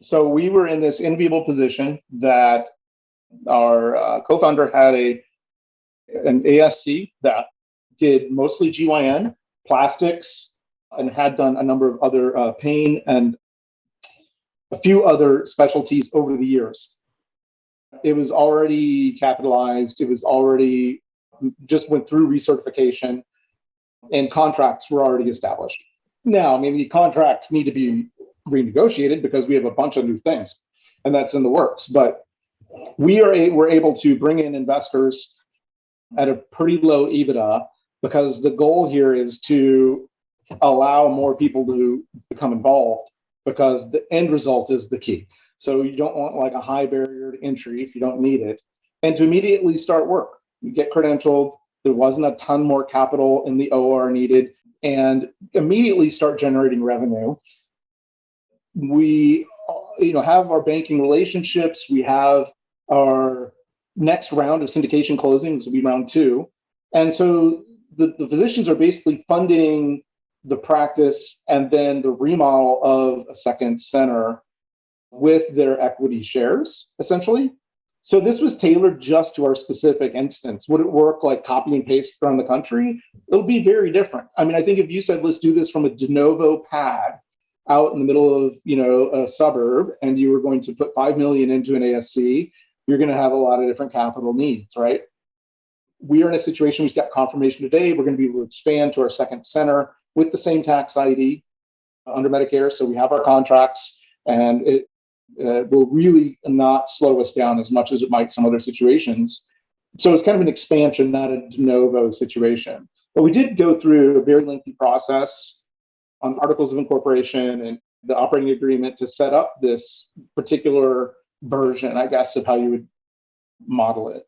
So we were in this enviable position that our co-founder had an ASC that did mostly GYN, plastics, and had done a number of other pain and a few other specialties over the years. It was already capitalized. It was already just went through recertification, and contracts were already established. Now, maybe contracts need to be renegotiated because we have a bunch of new things, and that's in the works. But we're able to bring in investors at a pretty low EBITDA because the goal here is to allow more people to become involved because the end result is the key. So you don't want like a high barrier to entry if you don't need it, and to immediately start work. You get credentialed. There wasn't a ton more capital in the OR needed, and immediately start generating revenue. We, have our banking relationships. We have our next round of syndication closings will be round 2, and so the physicians are basically funding the practice and then the remodel of a second center with their equity shares, essentially. So this was tailored just to our specific instance. Would it work like copy and paste around the country? It'll be very different. I mean, I think if you said, let's do this from a de novo pad out in the middle of, a suburb, and you were going to put 5 million into an ASC, you're going to have a lot of different capital needs, right? We are in a situation, we just got confirmation today, we're going to be able to expand to our second center with the same tax ID under Medicare. So we have our contracts, and it will really not slow us down as much as it might some other situations. So it's kind of an expansion, not a de novo situation. But we did go through a very lengthy process on articles of incorporation and the operating agreement to set up this particular version, I guess, of how you would model it.